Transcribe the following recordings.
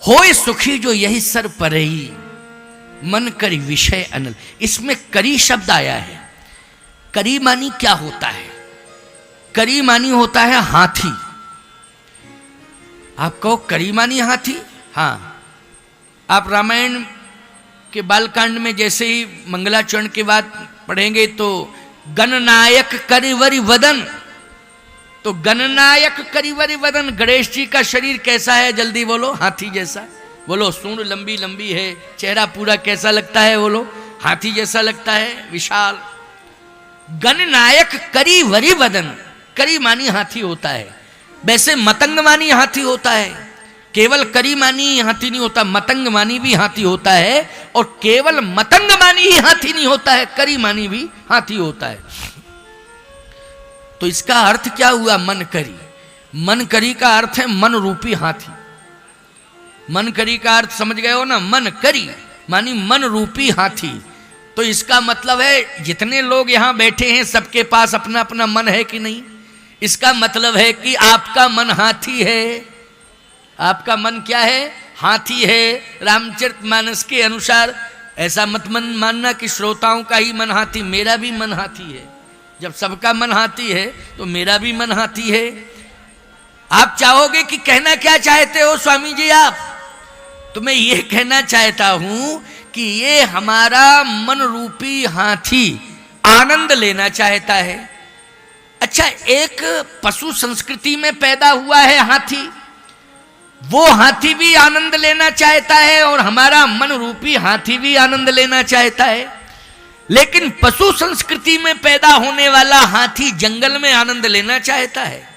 होए सुखी जो यही सर परई, मन करी विषय अनल। इसमें करी शब्द आया है। करी मानी क्या होता है? करी मानी होता है हाथी। आप कहो करी मानी हाथी? हाँ, आप रामायण के बालकांड में जैसे ही मंगलाचरण के बाद पढ़ेंगे तो गणनायक करिवरि वदन, तो गणनायक करिवरि वदन, गणेश जी का शरीर कैसा है? जल्दी बोलो। हाथी जैसा। बोलो। सूंड लंबी लंबी है, चेहरा पूरा कैसा लगता है? बोलो। हाथी जैसा लगता है, विशाल। गणनायक करिवरि वदन, करी मानी हाथी होता है। वैसे मतंग मानी हाथी होता है। केवल करी मानी हाथी नहीं होता, मतंग मानी भी हाथी होता है। और केवल मतंग मानी ही हाथी नहीं होता है, करी मानी भी हाथी होता है। तो इसका अर्थ क्या हुआ? मन करी। मन करी का अर्थ है मन रूपी हाथी। मन करी का अर्थ समझ गए हो ना? मन करी मानी मन रूपी हाथी। तो इसका मतलब है जितने लोग यहां बैठे हैं सबके पास अपना अपना मन है कि नहीं? इसका मतलब है कि आपका मन हाथी है। आपका मन क्या है? हाथी है। रामचरितमानस के अनुसार ऐसा मत मानना कि श्रोताओं का ही मन हाथी, मेरा भी मन हाथी है। जब सबका मन हाथी है तो मेरा भी मन हाथी है। आप चाहोगे कि कहना क्या चाहते हो स्वामी जी आप? तो मैं ये कहना चाहता हूं कि ये हमारा मन रूपी हाथी आनंद लेना चाहता है। अच्छा, एक पशु संस्कृति में पैदा हुआ है हाथी, वो हाथी भी आनंद लेना चाहता है और हमारा मन रूपी हाथी भी आनंद लेना चाहता है। लेकिन पशु संस्कृति में पैदा होने वाला हाथी जंगल में आनंद लेना चाहता है।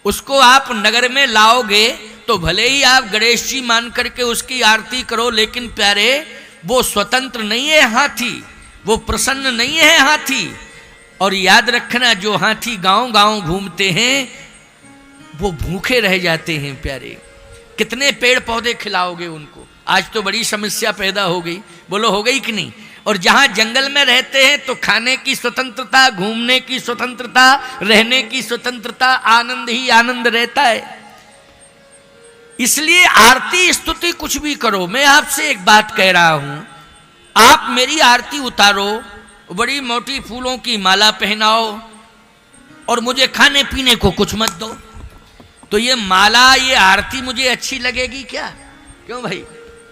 उसको आप नगर में लाओगे तो भले ही आप गणेश जी मान करके उसकी आरती करो, लेकिन प्यारे वो स्वतंत्र नहीं है हाथी, वो प्रसन्न नहीं है हाथी। और याद रखना, जो हाथी गांव गांव घूमते हैं वो भूखे रह जाते हैं प्यारे। कितने पेड़ पौधे खिलाओगे उनको? आज तो बड़ी समस्या पैदा हो गई। बोलो, हो गई कि नहीं? और जहां जंगल में रहते हैं तो खाने की स्वतंत्रता, घूमने की स्वतंत्रता, रहने की स्वतंत्रता, आनंद ही आनंद रहता है। इसलिए आरती स्तुति कुछ भी करो, मैं आपसे एक बात कह रहा हूं, आप मेरी आरती उतारो, बड़ी मोटी फूलों की माला पहनाओ और मुझे खाने पीने को कुछ मत दो, तो ये माला, ये आरती मुझे अच्छी लगेगी क्या? क्यों भाई?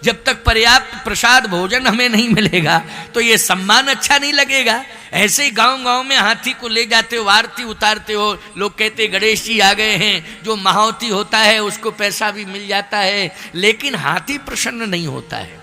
जब तक पर्याप्त प्रसाद भोजन हमें नहीं मिलेगा तो ये सम्मान अच्छा नहीं लगेगा। ऐसे ही गांव गांव में हाथी को ले जाते हो, आरती उतारते हो, लोग कहते गणेश जी आ गए हैं, जो महावती होता है उसको पैसा भी मिल जाता है, लेकिन हाथी प्रसन्न नहीं होता है।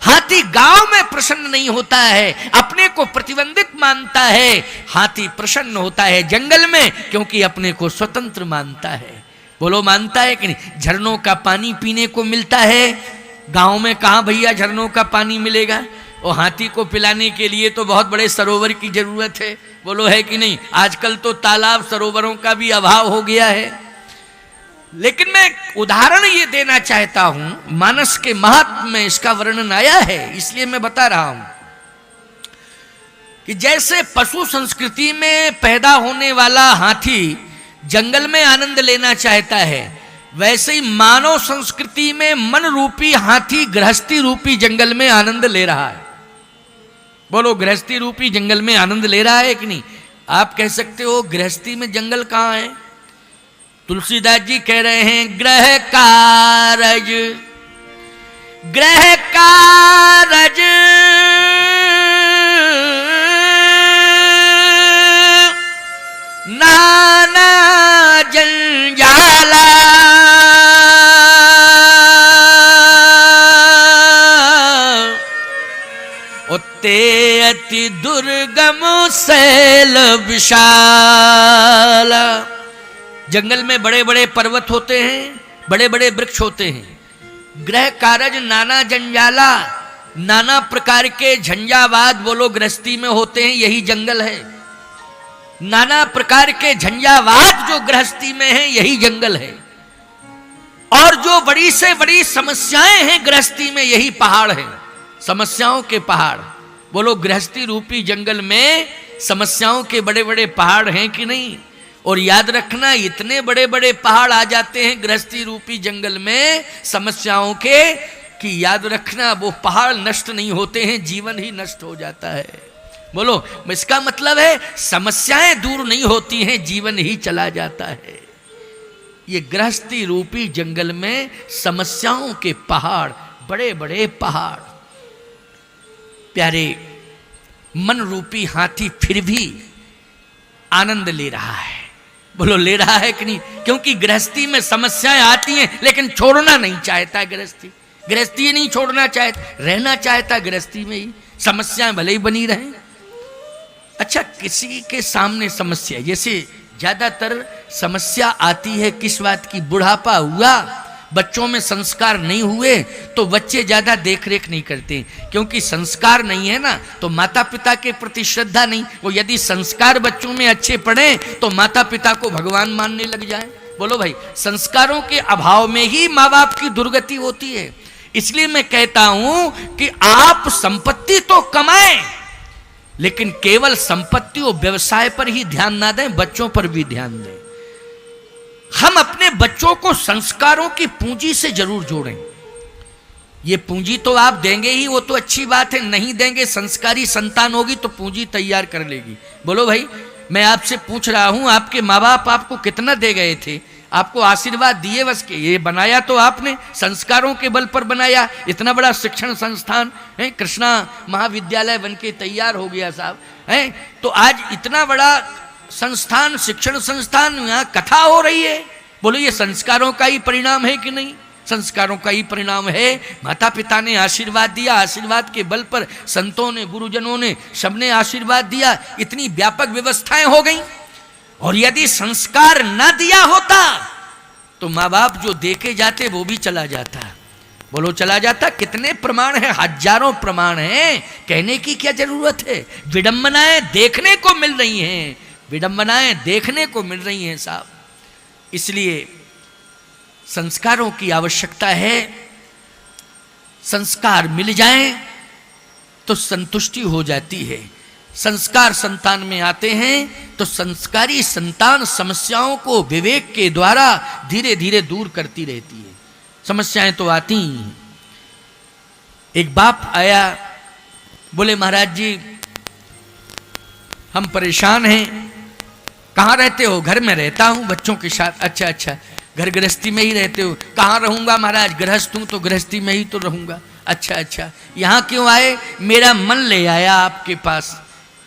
हाथी गांव में प्रसन्न नहीं होता है, अपने को प्रतिबंधित मानता है। हाथी प्रसन्न होता है जंगल में, क्योंकि अपने को स्वतंत्र मानता है। बोलो, मानता है कि नहीं? झरनों का पानी पीने को मिलता है, गांव में कहां भैया झरनों का पानी मिलेगा? और हाथी को पिलाने के लिए तो बहुत बड़े सरोवर की जरूरत है। बोलो, है कि नहीं? आजकल तो तालाब सरोवरों का भी अभाव हो गया है। लेकिन मैं उदाहरण ये देना चाहता हूं, मानस के महात्म्य में इसका वर्णन आया है, इसलिए मैं बता रहा हूं कि जैसे पशु संस्कृति में पैदा होने वाला हाथी जंगल में आनंद लेना चाहता है, वैसे ही मानव संस्कृति में मन रूपी हाथी गृहस्थी रूपी जंगल में आनंद ले रहा है। बोलो, गृहस्थी रूपी जंगल में आनंद ले रहा है कि नहीं? आप कह सकते हो गृहस्थी में जंगल कहां है? तुलसीदास जी कह रहे हैं, ग्रह कारज, ग्रह कारज नाना जंजाला, उत्ते अति दुर्गम शैल विशाल। जंगल में बड़े बड़े पर्वत होते हैं, बड़े बड़े वृक्ष होते हैं। ग्रह कारज नाना जंजाला, नाना प्रकार के झंझावात बोलो गृहस्थी में होते हैं, यही जंगल है। नाना प्रकार के झंझावात जो गृहस्थी में है, यही जंगल है। और जो बड़ी से बड़ी समस्याएं हैं गृहस्थी में, यही पहाड़ है, समस्याओं के पहाड़। बोलो, गृहस्थी रूपी जंगल में समस्याओं के बड़े बड़े पहाड़ हैं कि नहीं? और याद रखना, इतने बड़े बड़े पहाड़ आ जाते हैं गृहस्थी रूपी जंगल में समस्याओं के, कि याद रखना वो पहाड़ नष्ट नहीं होते हैं, जीवन ही नष्ट हो जाता है। बोलो, इसका मतलब है समस्याएं दूर नहीं होती हैं, जीवन ही चला जाता है। ये गृहस्थी रूपी जंगल में समस्याओं के पहाड़, बड़े बड़े पहाड़। प्यारे, मन रूपी हाथी फिर भी आनंद ले रहा है। बोलो, ले रहा है कि नहीं? क्योंकि गृहस्थी में समस्याएं आती हैं, लेकिन छोड़ना नहीं चाहता गृहस्थी। गृहस्थी नहीं छोड़ना चाहता, रहना चाहता गृहस्थी में ही, समस्याएं भले ही बनी रहें। अच्छा, किसी के सामने समस्या, जैसे ज्यादातर समस्या आती है किस बात की? बुढ़ापा हुआ, बच्चों में संस्कार नहीं हुए, तो बच्चे ज्यादा देख रेख नहीं करते, क्योंकि संस्कार नहीं है ना, तो माता पिता के प्रति श्रद्धा नहीं। वो यदि संस्कार बच्चों में अच्छे पड़े तो माता पिता को भगवान मानने लग जाए। बोलो भाई, संस्कारों के अभाव में ही माँ बाप की दुर्गति होती है। इसलिए मैं कहता हूं कि आप संपत्ति तो कमाएं, लेकिन केवल संपत्ति और व्यवसाय पर ही ध्यान ना दें, बच्चों पर भी ध्यान दें। हम अपने बच्चों को संस्कारों की पूंजी से जरूर जोड़ें। ये पूंजी तो आप देंगे ही, वो तो अच्छी बात है, नहीं देंगे, संस्कारी संतान होगी तो पूंजी तैयार कर लेगी। बोलो भाई, मैं आपसे पूछ रहा हूं, आपके माँ बाप आपको कितना दे गए थे? आपको आशीर्वाद दिए बस के? ये बनाया तो आपने संस्कारों के बल पर बनाया। इतना बड़ा शिक्षण संस्थान है, कृष्णा महाविद्यालय बन के तैयार हो गया साहब है। तो आज इतना बड़ा संस्थान, शिक्षण संस्थान, यहाँ कथा हो रही है। बोलो, ये संस्कारों का ही परिणाम है कि नहीं? संस्कारों का ही परिणाम है। माता पिता ने आशीर्वाद दिया, आशीर्वाद के बल पर संतों ने, गुरुजनों ने, सबने आशीर्वाद दिया, इतनी व्यापक व्यवस्थाएं हो गई। और यदि संस्कार न दिया होता तो माँ बाप जो देके जाते वो भी चला जाता। बोलो, चला जाता। कितने प्रमाण हैं, हजारों प्रमाण हैं, कहने की क्या जरूरत है। विडंबनाएं देखने को मिल रही हैं, विडंबनाएं देखने को मिल रही हैं साहब। इसलिए संस्कारों की आवश्यकता है। संस्कार मिल जाएं तो संतुष्टि हो जाती है। संस्कार संतान में आते हैं तो संस्कारी संतान समस्याओं को विवेक के द्वारा धीरे धीरे दूर करती रहती है। समस्याएं तो आती ही। एक बाप आया, बोले महाराज जी हम परेशान हैं। कहाँ रहते हो? घर में रहता हूँ बच्चों के साथ। अच्छा अच्छा, घर गृहस्थी में ही रहते हो? कहाँ रहूंगा महाराज, गृहस्थ हूँ तो गृहस्थी में ही तो रहूंगा। अच्छा अच्छा, यहाँ क्यों आए? मेरा मन ले आया आपके पास।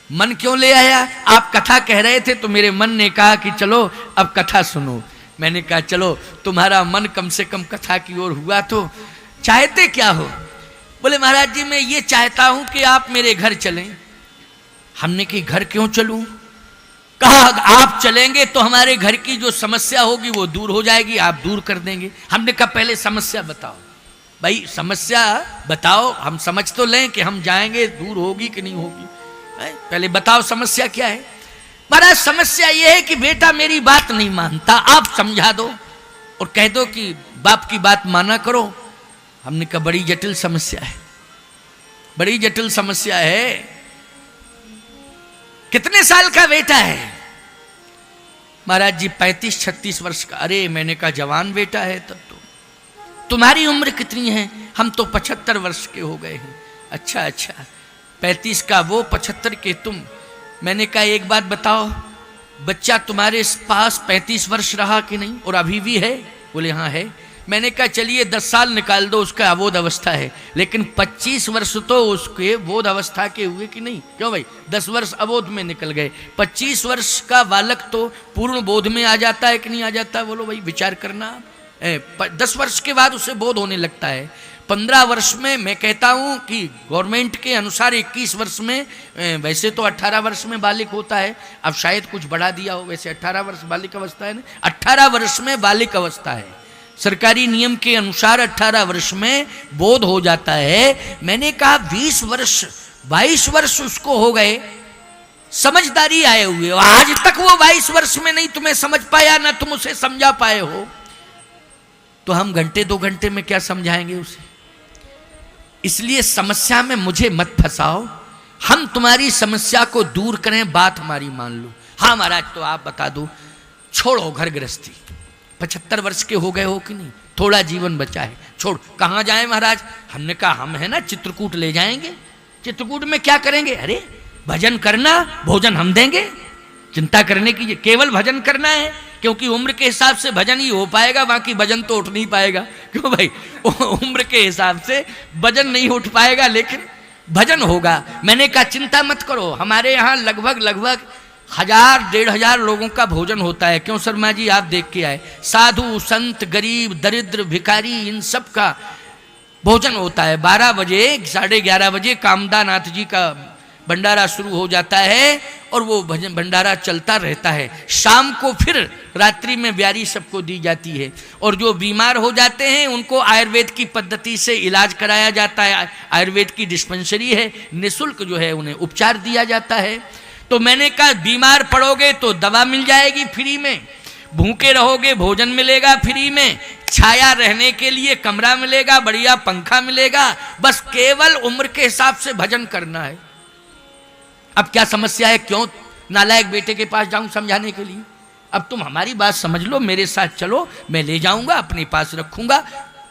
मन क्यों ले आया? आप कथा कह रहे थे तो मेरे मन ने कहा कि चलो अब कथा सुनो। मैंने कहा चलो, तुम्हारा मन कम से कम कथा की ओर हुआ तो चाहते क्या हो? बोले महाराज जी मैं ये चाहता हूं कि आप मेरे घर चलें। हमने कि घर क्यों चलूं? कहा आप चलेंगे तो हमारे घर की जो समस्या होगी वो दूर हो जाएगी, आप दूर कर देंगे। हमने कहा पहले समस्या बताओ। भाई समस्या बताओ, हम समझ तो लें कि हम जाएंगे, दूर होगी कि नहीं होगी, पहले बताओ समस्या क्या है। महाराज समस्या यह है कि बेटा मेरी बात नहीं मानता, आप समझा दो और कह दो कि बाप की बात माना करो। हमने कहा बड़ी जटिल समस्या है, बड़ी जटिल समस्या है। कितने साल का बेटा है? महाराज जी 35-36 वर्ष का। अरे मैंने कहा जवान बेटा है तब तो। तुम्हारी उम्र कितनी है? हम तो 75 वर्ष के हो गए हैं। अच्छा अच्छा, 35 का वो, 75 के तुम। मैंने कहा एक बात बताओ, बच्चा तुम्हारे पास 35 वर्ष रहा कि नहीं और अभी भी है? बोले हाँ है। मैंने कहा चलिए 10 साल निकाल दो, उसका अबोध अवस्था है, लेकिन 25 वर्ष तो उसके बोध अवस्था के हुए कि नहीं? क्यों भाई? 10 वर्ष अबोध में निकल गए, 25 वर्ष का बालक तो पूर्ण बोध में आ जाता है कि नहीं आ जाता? बोलो भाई, विचार करना। 10 वर्ष के बाद उसे बोध होने लगता है। 15 वर्ष में मैं कहता हूं कि गवर्नमेंट के अनुसार 21 वर्ष में, वैसे तो 18 वर्ष में बालिक होता है, अब शायद कुछ बढ़ा दिया हो, वैसे 18 वर्ष बालिक अवस्था है ना, 18 वर्ष में बालिक अवस्था है। सरकारी नियम के अनुसार 18 वर्ष में बोध हो जाता है। मैंने कहा 20 वर्ष 22 वर्ष उसको हो गए, समझदारी आए हुए, आज तक वो 22 वर्ष में नहीं तुम्हें समझ पाया, ना तुम उसे समझा पाए हो, तो हम घंटे 2 घंटे में क्या समझाएंगे उसे? इसलिए समस्या में मुझे मत फंसाओ, हम तुम्हारी समस्या को दूर करें, बात हमारी मान लो। हाँ महाराज तो आप बता दो। छोड़ो घर गृहस्थी। 75 वर्ष के हो गए हो कि नहीं, थोड़ा जीवन बचा है, छोड़। कहाँ जाए महाराज? हमने कहा हम है ना चित्रकूट ले जाएंगे। चित्रकूट में क्या करेंगे? अरे भजन करना, भोजन हम देंगे, चिंता करने की, केवल भजन करना है, क्योंकि उम्र के हिसाब से भजन ही हो पाएगा, बाकी भजन तो उठ नहीं पाएगा। क्यों भाई? उम्र के हिसाब से भजन नहीं उठ पाएगा, लेकिन भजन होगा। मैंने कहा चिंता मत करो, हमारे यहाँ लगभग 1000-1500 लोगों का भोजन होता है। क्यों शर्मा जी, आप देख के आए, साधु संत गरीब दरिद्र भिखारी इन सब का भोजन होता है। 12 बजे 11:30 बजे कामदा नाथ जी का भंडारा शुरू हो जाता है और वो भजन भंडारा चलता रहता है। शाम को फिर रात्रि में ब्यारी सबको दी जाती है, और जो बीमार हो जाते हैं उनको आयुर्वेद की पद्धति से इलाज कराया जाता है। आयुर्वेद की डिस्पेंसरी है, निःशुल्क जो है उन्हें उपचार दिया जाता है। तो मैंने कहा बीमार पड़ोगे तो दवा मिल जाएगी फ्री में, भूखे रहोगे भोजन मिलेगा फ्री में, छाया रहने के लिए कमरा मिलेगा, बढ़िया पंखा मिलेगा, बस केवल उम्र के हिसाब से भजन करना है। अब क्या समस्या है? क्यों नालायक बेटे के पास जाऊं समझाने के लिए? अब तुम हमारी बात समझ लो, मेरे साथ चलो, मैं ले जाऊंगा, अपने पास रखूंगा,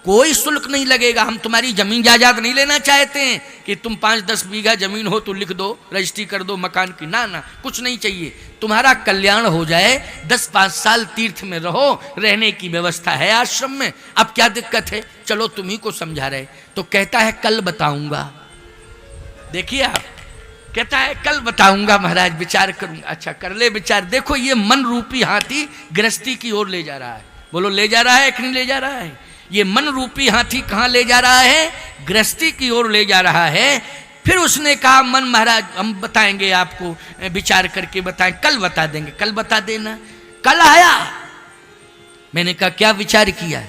कोई शुल्क नहीं लगेगा। हम तुम्हारी जमीन जायदाद नहीं लेना चाहते हैं कि तुम 5-10 बीघा जमीन हो तो लिख दो, रजिस्ट्री कर दो मकान की, ना ना, कुछ नहीं चाहिए। तुम्हारा कल्याण हो जाए, 10-5 साल तीर्थ में रहो, रहने की व्यवस्था है आश्रम में, अब क्या दिक्कत है? चलो तुम्ही को समझा रहे। तो कहता है कल बताऊंगा। देखिए आप, कहता है कल बताऊंगा महाराज, विचार करूंगा। अच्छा कर ले विचार। देखो ये मन रूपी हाथी गृहस्थी की ओर ले जा रहा है। बोलो ले जा रहा है कि नहीं ले जा रहा है? ये मन रूपी हाथी कहाँ ले जा रहा है? गृहस्थी की ओर ले जा रहा है। फिर उसने कहा मन महाराज हम बताएंगे आपको, विचार करके बताएं, कल बता देंगे। कल बता देना। कल आया, मैंने कहा क्या विचार किया?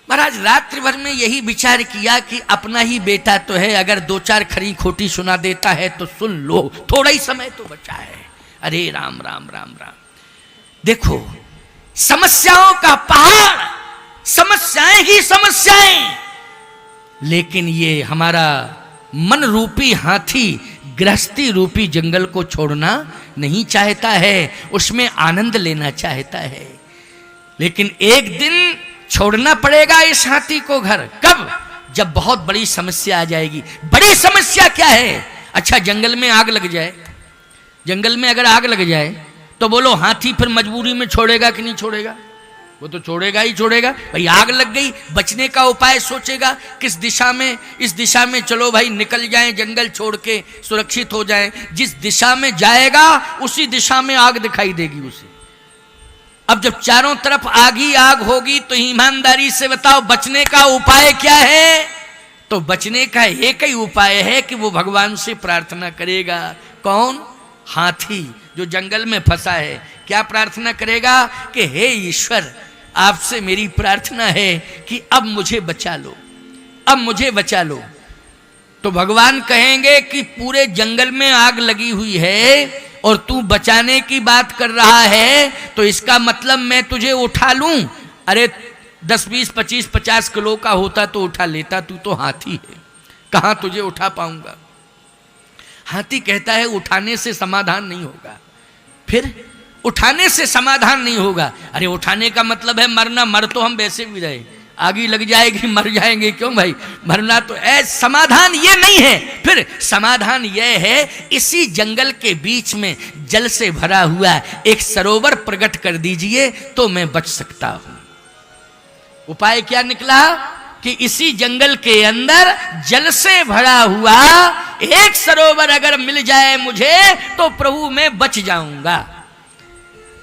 महाराज रात्रि भर में यही विचार किया कि अपना ही बेटा तो है, अगर 2-4 खरी खोटी सुना देता है तो सुन लो, थोड़ा ही समय तो बचा है। अरे राम राम राम राम। देखो समस्याओं का पहाड़, समस्याएं ही समस्याएं, लेकिन ये हमारा मन रूपी हाथी गृहस्थी रूपी जंगल को छोड़ना नहीं चाहता है, उसमें आनंद लेना चाहता है। लेकिन एक दिन छोड़ना पड़ेगा इस हाथी को घर। कब? जब बहुत बड़ी समस्या आ जाएगी। बड़ी समस्या क्या है? अच्छा जंगल में आग लग जाए, जंगल में अगर आग लग जाए तो बोलो हाथी फिर मजबूरी में छोड़ेगा कि नहीं छोड़ेगा? वो तो छोड़ेगा ही छोड़ेगा। भाई आग लग गई, बचने का उपाय सोचेगा, किस दिशा में? इस दिशा में चलो भाई निकल जाएं, जंगल छोड़ के सुरक्षित हो जाएं। जिस दिशा में जाएगा उसी दिशा में आग दिखाई देगी उसे। अब जब चारों तरफ आग ही आग होगी तो ईमानदारी से बताओ बचने का उपाय क्या है? तो बचने का एक ही उपाय है कि वो भगवान से प्रार्थना करेगा। कौन? हाथी जो जंगल में फंसा है। क्या प्रार्थना करेगा? कि हे ईश्वर आपसे मेरी प्रार्थना है कि अब मुझे बचा लो, अब मुझे बचा लो। तो भगवान कहेंगे कि पूरे जंगल में आग लगी हुई है और तू बचाने की बात कर रहा है, तो इसका मतलब मैं तुझे उठा लूं? अरे 10, 20, 25, 50 किलो का होता तो उठा लेता, तू तो हाथी है, कहां तुझे उठा पाऊंगा? हाथी कहता है उठाने से समाधान नहीं होगा। फिर उठाने से समाधान नहीं होगा। अरे उठाने का मतलब है मरना, मर तो हम वैसे भी रहे, आगी लग जाएगी मर जाएंगे, क्यों भाई? मरना तो समाधान ये नहीं है। फिर समाधान यह है इसी जंगल के बीच में जल से भरा हुआ एक सरोवर प्रकट कर दीजिए तो मैं बच सकता हूं। उपाय क्या निकला? कि इसी जंगल के अंदर जल से भरा हुआ एक सरोवर अगर मिल जाए मुझे तो प्रभु मैं बच जाऊंगा।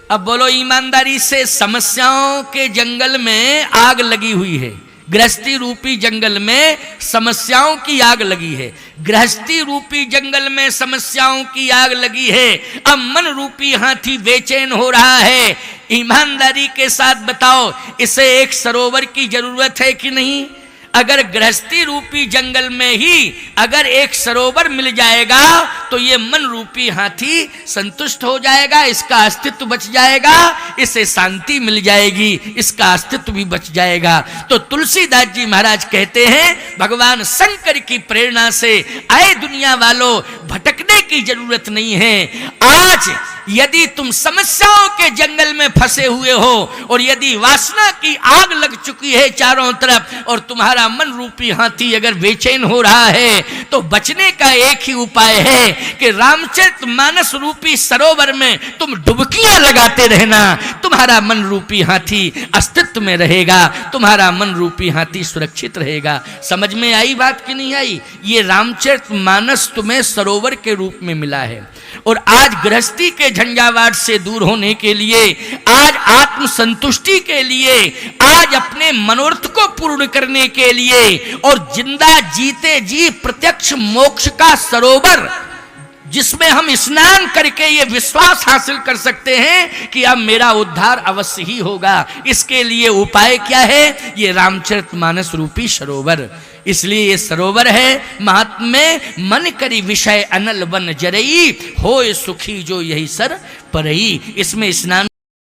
अब बोलो ईमानदारी से, समस्याओं के जंगल में आग लगी हुई है, गृहस्थी रूपी जंगल में समस्याओं की आग लगी है, गृहस्थी रूपी जंगल में समस्याओं की आग लगी है। अब मन रूपी हाथी बेचैन हो रहा है। ईमानदारी के साथ बताओ इसे एक सरोवर की जरूरत है कि नहीं? अगर गृहस्थी रूपी जंगल में ही अगर एक सरोवर मिल जाएगा तो ये मन रूपी हाथी संतुष्ट हो जाएगा, इसका अस्तित्व बच जाएगा, इसे शांति मिल जाएगी, इसका अस्तित्व भी बच जाएगा। तो तुलसीदास जी महाराज कहते हैं भगवान शंकर की प्रेरणा से आए दुनिया वालों, भटकने की जरूरत नहीं है। आज यदि तुम समस्याओं के जंगल में फंसे हुए हो और यदि वासना की आग लग चुकी है चारों तरफ और तुम्हारा मन रूपी हाथी अगर बेचैन हो रहा है, तो बचने का एक ही उपाय है कि रामचरितमानस रूपी सरोवर में तुम डुबकियां लगाते रहना। तुम्हारा मन रूपी हाथी अस्तित्व में रहेगा, तुम्हारा मन रूपी हाथी सुरक्षित रहेगा। समझ में आई बात कि नहीं आई? ये रामचरितमानस तुम्हें सरोवर के रूप में मिला है। और आज गृहस्थी के झंझावात से दूर होने के लिए, आज आत्म संतुष्टि के लिए, आज अपने मनोरथ को पूर्ण करने के लिए और जिंदा जीते जी प्रत्यक्ष मोक्ष का सरोवर जिसमें हम स्नान करके ये विश्वास हासिल कर सकते हैं कि अब मेरा उद्धार अवश्य ही होगा, इसके लिए उपाय क्या है? ये रामचरितमानस रूपी सरोवर। इसलिए ये सरोवर है महात्म्य मन करी विषय अनल वन जरई, होय सुखी जो यही सर परई। इसमें स्नान